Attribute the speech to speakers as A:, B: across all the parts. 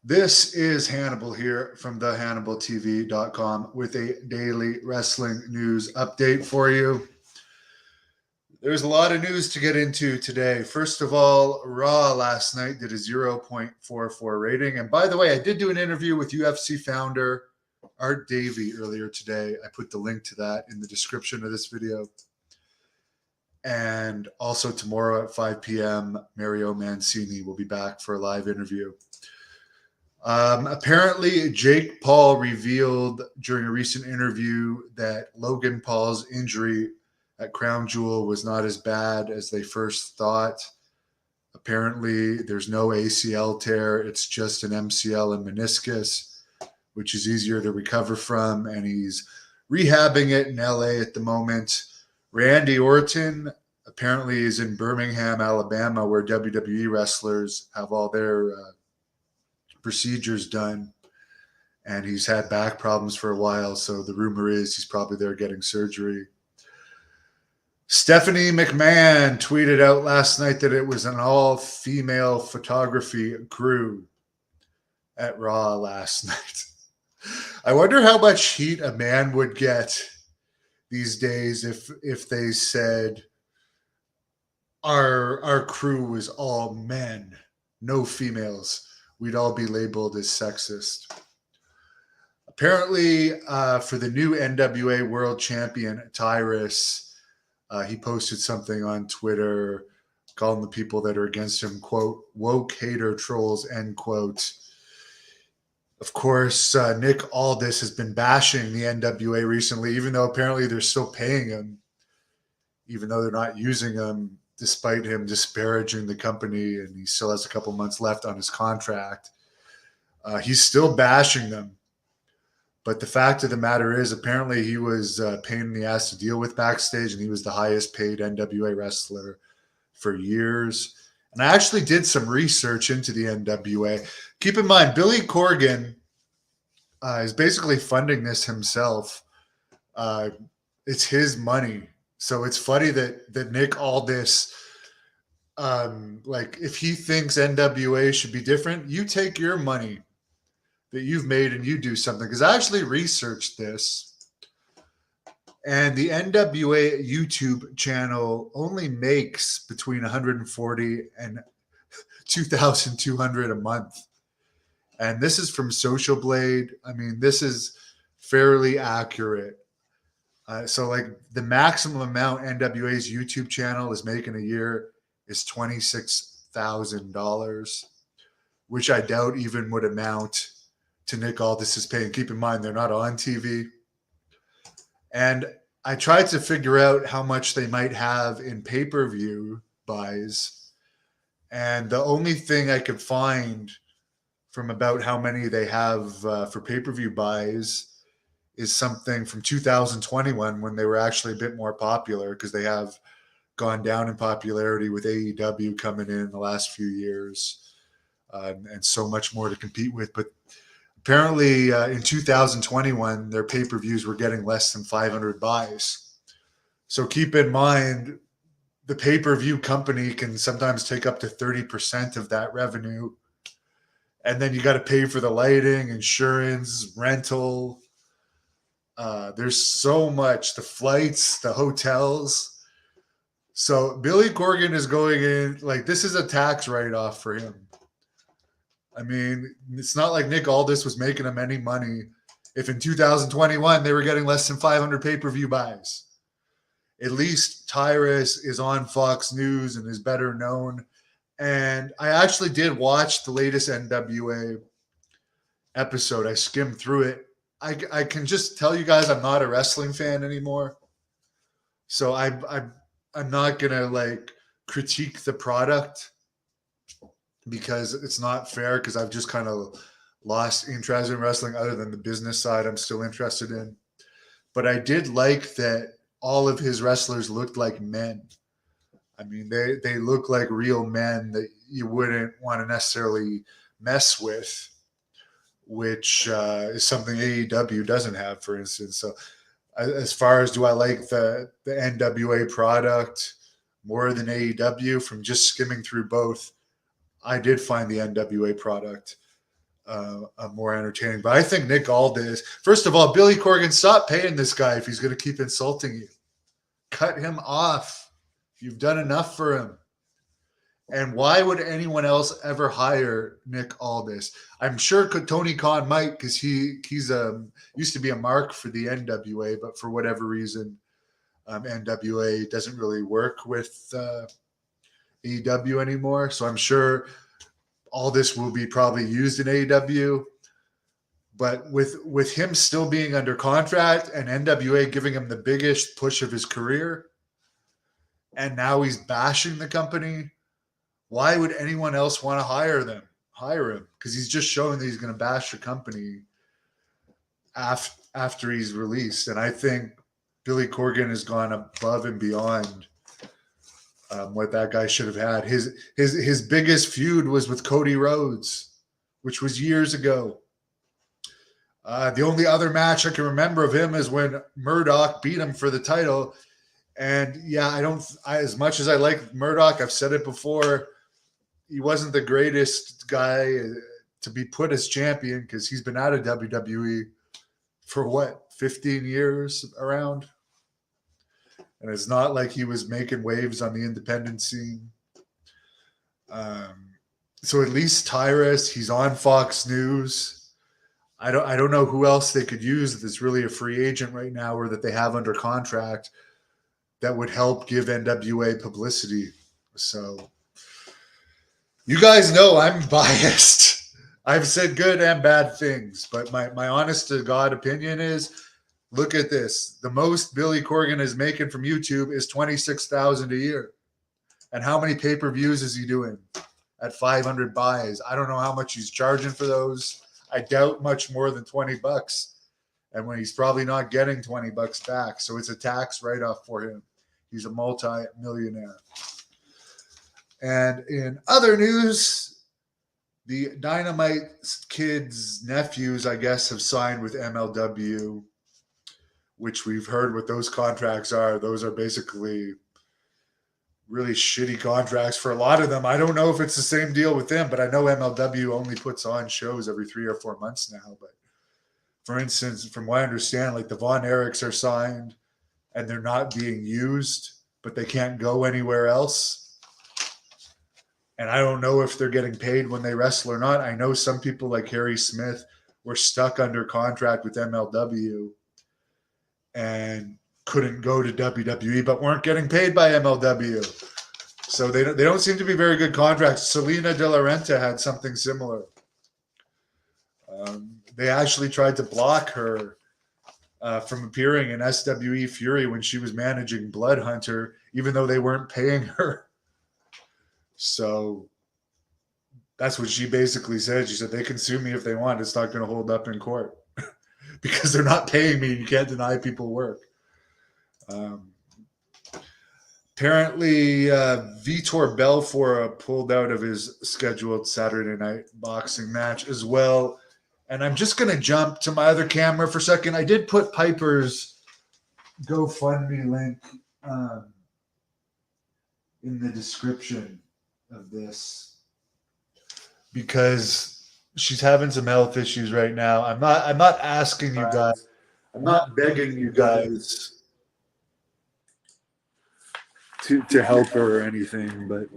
A: This is Hannibal here from thehannibaltv.com with a daily wrestling news update for you. There's a lot of news to get into today. First of all, Raw last night did a 0.44 rating. And by the way, I did do an interview with UFC founder Art Davie earlier today. I put the link to that in the description of this video. And also tomorrow at 5 p.m., Mario Mancini will be back for a live interview. Apparently, Jake Paul revealed during a recent interview that Logan Paul's injury at Crown Jewel was not as bad as they first thought. Apparently, there's no ACL tear. It's just an MCL and meniscus, which is easier to recover from, and he's rehabbing it in LA at the moment. Randy Orton apparently is in Birmingham, Alabama, where WWE wrestlers have all their procedures done, and he's had back problems for a while, so the rumor is he's probably there getting surgery. Stephanie McMahon tweeted out last night that it was an all-female photography crew at Raw last night. I wonder how much heat a man would get these days if they said our crew was all men, no females. We'd all be labeled as sexist. Apparently, for the new NWA World Champion, Tyrus, he posted something on Twitter calling the people that are against him, quote, woke hater trolls, end quote. Of course, Nick Aldis has been bashing the NWA recently, even though apparently they're still paying him, even though they're not using him, despite him disparaging the company, and he still has a couple months left on his contract. He's still bashing them. But the fact of the matter is, apparently he was a pain in the ass to deal with backstage, and he was the highest paid NWA wrestler for years. And I actually did some research into the NWA. Keep in mind, Billy Corgan is basically funding this himself. It's his money. So it's funny that Nick Aldis, if he thinks NWA should be different, you take your money that you've made and you do something. Because I actually researched this, and the NWA YouTube channel only makes between 140 and 2,200 a month. And this is from Social Blade. I mean, this is fairly accurate. So the maximum amount NWA's YouTube channel is making a year is $26,000, which I doubt even would amount to Nick Aldis's pay. And keep in mind, they're not on TV. And I tried to figure out how much they might have in pay-per-view buys. And the only thing I could find from about how many they have for pay-per-view buys is something from 2021 when they were actually a bit more popular, because they have gone down in popularity with AEW coming in the last few years, and so much more to compete with. But apparently in 2021, their pay-per-views were getting less than 500 buys. So keep in mind, the pay-per-view company can sometimes take up to 30% of that revenue. And then you got to pay for the lighting, insurance, rental. There's so much, the flights, the hotels. So Billy Corgan is going in, this is a tax write-off for him. I mean, it's not like Nick Aldis was making him any money if in 2021 they were getting less than 500 pay-per-view buys. At least Tyrus is on Fox News and is better known. And I actually did watch the latest NWA episode. I skimmed through it. I can just tell you guys I'm not a wrestling fan anymore. So I'm not going to critique the product, because it's not fair, because I've just kind of lost interest in wrestling other than the business side I'm still interested in. But I did like that all of his wrestlers looked like men. I mean, they look like real men that you wouldn't want to necessarily mess with, which is something AEW doesn't have, for instance. So as far as do I like the NWA product more than AEW, from just skimming through both, I did find the NWA product more entertaining. But I think Nick Aldis. First of all, Billy Corgan, stop paying this guy if he's going to keep insulting you. Cut him off. You've done enough for him. And why would anyone else ever hire Nick Aldis? I'm sure Tony Khan might, because he's used to be a mark for the NWA, but for whatever reason, NWA doesn't really work with AEW anymore. So I'm sure all this will be probably used in AEW. But with him still being under contract and NWA giving him the biggest push of his career, and now he's bashing the company, why would anyone else want to hire him? Because he's just showing that he's going to bash the company after he's released. And I think Billy Corgan has gone above and beyond what that guy should have had. His biggest feud was with Cody Rhodes, which was years ago. The only other match I can remember of him is when Murdoch beat him for the title. And yeah, as much as I like Murdoch, I've said it before, he wasn't the greatest guy to be put as champion, because he's been out of WWE for 15 years around. And it's not like he was making waves on the independent scene. So at least Tyrus, he's on Fox News. I don't know who else they could use that's really a free agent right now or that they have under contract that would help give NWA publicity. So you guys know I'm biased. I've said good and bad things, but my honest to God opinion is, look at this. The most Billy Corgan is making from YouTube is $26,000 a year. And how many pay-per-views is he doing at 500 buys? I don't know how much he's charging for those. I doubt much more than $20. And when he's probably not getting $20 back. So it's a tax write-off for him. He's a multi-millionaire. And in other news, the Dynamite Kid's nephews, I guess, have signed with MLW, which we've heard what those contracts are. Those are basically really shitty contracts for a lot of them. I don't know if it's the same deal with them, but I know MLW only puts on shows every 3 or 4 months now. But for instance, from what I understand, like the Von Erichs are signed and they're not being used, but they can't go anywhere else. And I don't know if they're getting paid when they wrestle or not. I know some people like Harry Smith were stuck under contract with MLW and couldn't go to WWE, but weren't getting paid by MLW. So they don't seem to be very good contracts. Selena De La Renta had something similar. They actually tried to block her from appearing in SWE Fury when she was managing Blood Hunter, even though they weren't paying her. So that's what she basically said. She said, they can sue me if they want. It's not going to hold up in court because they're not paying me. You can't deny people work. Apparently, Vitor Belfort pulled out of his scheduled Saturday night boxing match as well. And I'm just going to jump to my other camera for a second. I did put Piper's GoFundMe link in the description of this because she's having some health issues right now. I'm not asking you guys. I'm not begging you guys to help her or anything, but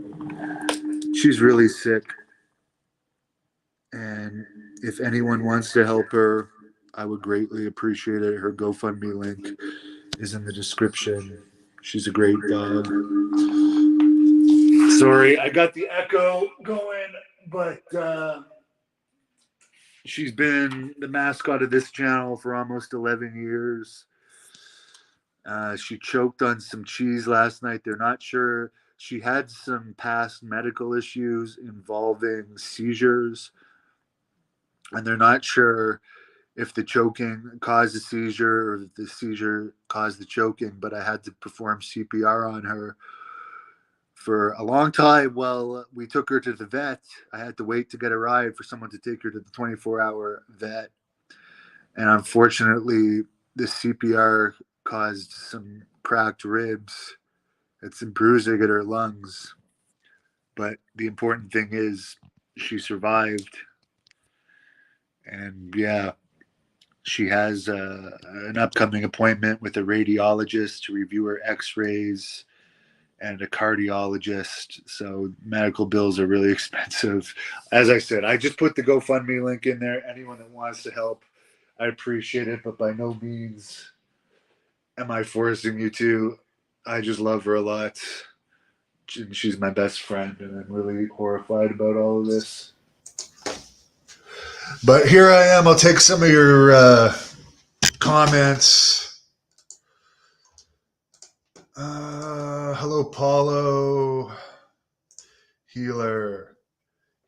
A: she's really sick. And if anyone wants to help her, I would greatly appreciate it. Her GoFundMe link is in the description. She's a great dog. Sorry, I got the echo going, but she's been the mascot of this channel for almost 11 years. She choked on some cheese last night. They're not sure. She had some past medical issues involving seizures, and they're not sure if the choking caused the seizure or if the seizure caused the choking, but I had to perform CPR on her for a long time while we took her to the vet. I had to wait to get a ride for someone to take her to the 24-hour vet. And unfortunately, the CPR caused some cracked ribs and some bruising at her lungs. But the important thing is she survived. And yeah, she has an upcoming appointment with a radiologist to review her x-rays and a cardiologist. So medical bills are really expensive. As I said, I just put the GoFundMe link in there. Anyone that wants to help, I appreciate it, but by no means am I forcing you to. I just love her a lot. And she's my best friend, and I'm really horrified about all of this. But here I am. I'll take some of your comments. Hello, Paulo. Healer.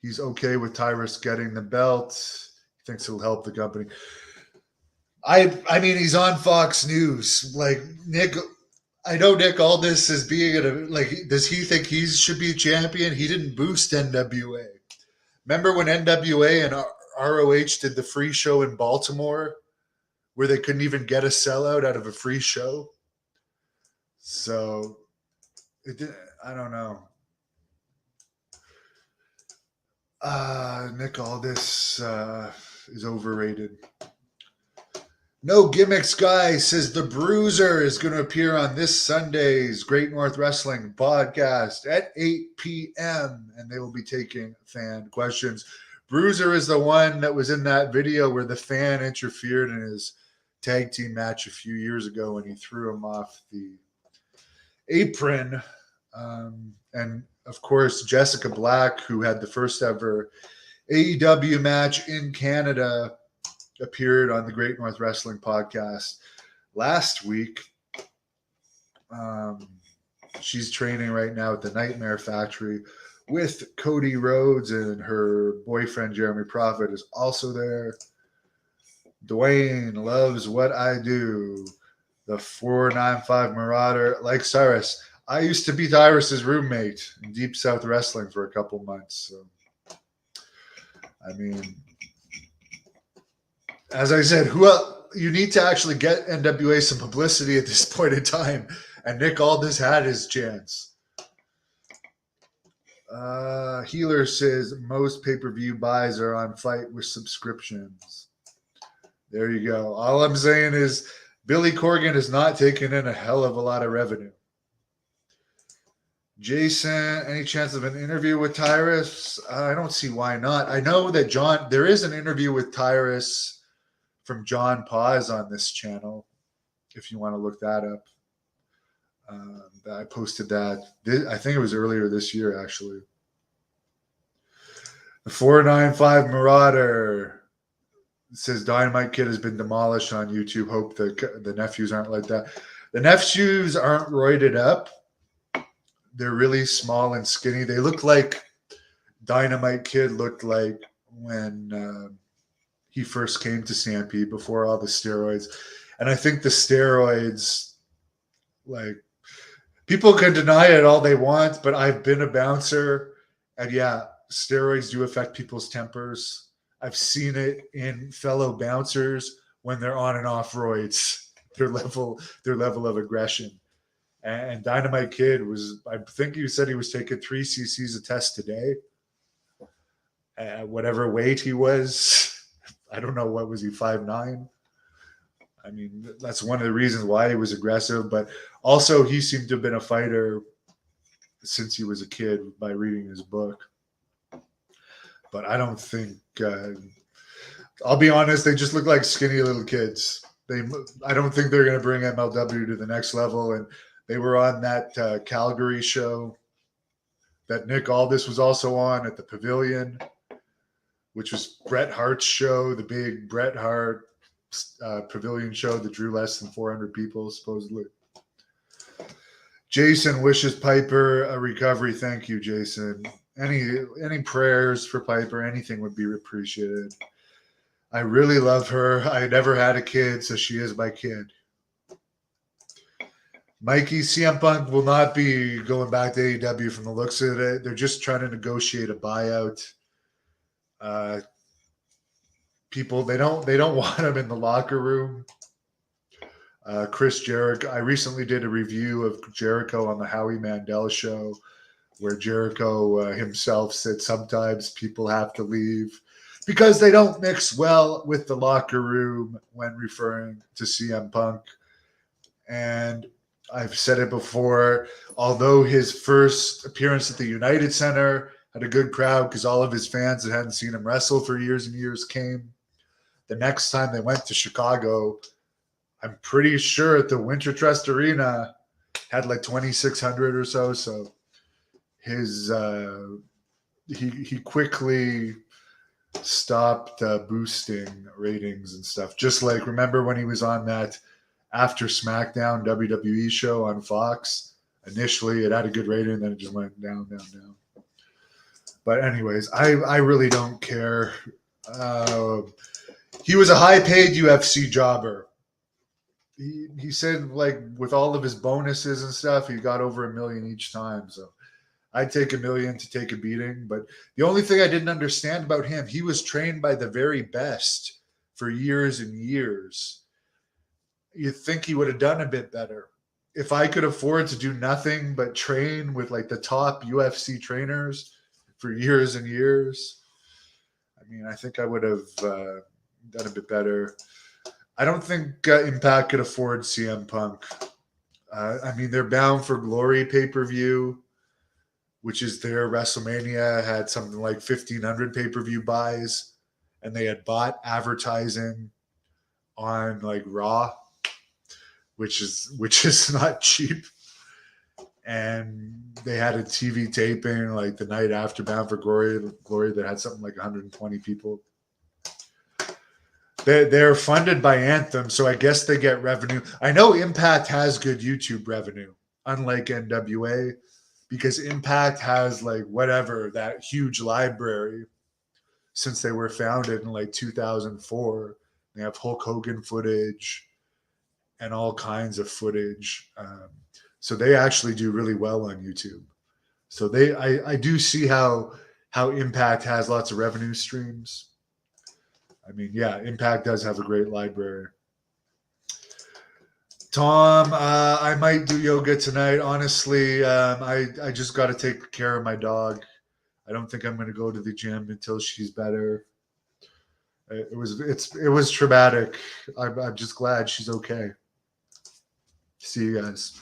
A: He's okay with Tyrus getting the belt. He thinks it'll help the company. I mean, he's on Fox News. Like, Nick, I know Nick Aldis is being does he think he should be a champion? He didn't boost NWA. Remember when NWA and ROH did the free show in Baltimore where they couldn't even get a sellout out of a free show? So, I don't know. Nick Aldis is overrated. No Gimmicks Guy says the Bruiser is going to appear on this Sunday's Great North Wrestling podcast at 8 p.m. and they will be taking fan questions. Bruiser is the one that was in that video where the fan interfered in his tag team match a few years ago when he threw him off the apron. And of course, Jessica Black, who had the first ever AEW match in Canada, appeared on the Great North Wrestling podcast last week. She's training right now at the Nightmare Factory with Cody Rhodes, and her boyfriend Jeremy Prophet is also there. Dwayne loves what I do. The 495 Marauder, like Cyrus. I used to be Cyrus's roommate in Deep South Wrestling for a couple months. So, I mean, as I said, you need to actually get NWA some publicity at this point in time, and Nick Aldis had his chance. Healer says most pay-per-view buys are on Fight with subscriptions. There you go. All I'm saying is Billy Corgan is not taking in a hell of a lot of revenue. Jason, any chance of an interview with Tyrus? I don't see why not. I know that there is an interview with Tyrus from John Paz on this channel, if you want to look that up. I posted that. I think it was earlier this year, actually. The 495 Marauder says Dynamite Kid has been demolished on YouTube. Hope the nephews aren't like that. The nephews aren't roided up. They're really small and skinny. They look like Dynamite Kid looked like when he first came to Stampede before all the steroids. And I think the steroids, like, people can deny it all they want, but I've been a bouncer, and yeah, steroids do affect people's tempers. I've seen it in fellow bouncers when they're on and off roids, their level of aggression. And Dynamite Kid I think you said he was taking 3 cc's a test today. Whatever weight he was, I don't know, what was he, 5'9"? I mean, that's one of the reasons why he was aggressive, but also he seemed to have been a fighter since he was a kid by reading his book. But I don't think, I'll be honest, they just look like skinny little kids. I don't think they're going to bring MLW to the next level. And they were on that Calgary show that Nick Aldis was also on at the Pavilion, which was Bret Hart's show, the big Bret Hart Pavilion show that drew less than 400 people, supposedly. Jason wishes Piper a recovery. Thank you, Jason. Any prayers for Piper, anything would be appreciated. I really love her. I never had a kid, so she is my kid. Mikey, CM Punk will not be going back to AEW from the looks of it. They're just trying to negotiate a buyout. People, they don't want him in the locker room. Chris Jericho, I recently did a review of Jericho on the Howie Mandel show, where Jericho himself said sometimes people have to leave. because they don't mix well with the locker room when referring to CM Punk. And I've said it before, although his first appearance at the United Center had a good crowd because all of his fans that hadn't seen him wrestle for years and years came. The next time they went to Chicago, I'm pretty sure at the Winter Trust Arena had like 2,600 or so. So his he quickly stopped boosting ratings and stuff. Just like, remember when he was on that After SmackDown WWE show on Fox? Initially, it had a good rating, then it just went down. But anyways, I really don't care. He was a high-paid UFC jobber. He said, like, with all of his bonuses and stuff, he got over $1 million each time. So I'd take $1 million to take a beating. But the only thing I didn't understand about him, he was trained by the very best for years and years. You'd think he would have done a bit better. If I could afford to do nothing but train with like the top UFC trainers for years and years, I mean, I think I would have done a bit better. I don't think Impact could afford CM Punk. I mean, they're bound for Glory pay-per-view, which is their WrestleMania, had something like 1,500 pay-per-view buys, and they had bought advertising on like Raw, which is not cheap. And they had a TV taping like the night after Bound for Glory that had something like 120 people. They're funded by Anthem, so I guess they get revenue. I know Impact has good YouTube revenue, unlike NWA, because Impact has like whatever, that huge library since they were founded in like 2004. They have Hulk Hogan footage and all kinds of footage. So they actually do really well on YouTube. So I do see how Impact has lots of revenue streams. I mean, yeah, Impact does have a great library. Tom, I might do yoga tonight. Honestly, I just got to take care of my dog. I don't think I'm going to go to the gym until she's better. It was traumatic. I'm just glad she's okay. See you guys.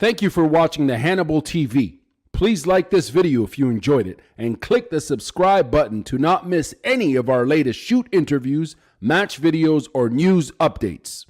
B: Thank you for watching the Hannibal TV. Please like this video if you enjoyed it and click the subscribe button to not miss any of our latest shoot interviews, match videos, or news updates.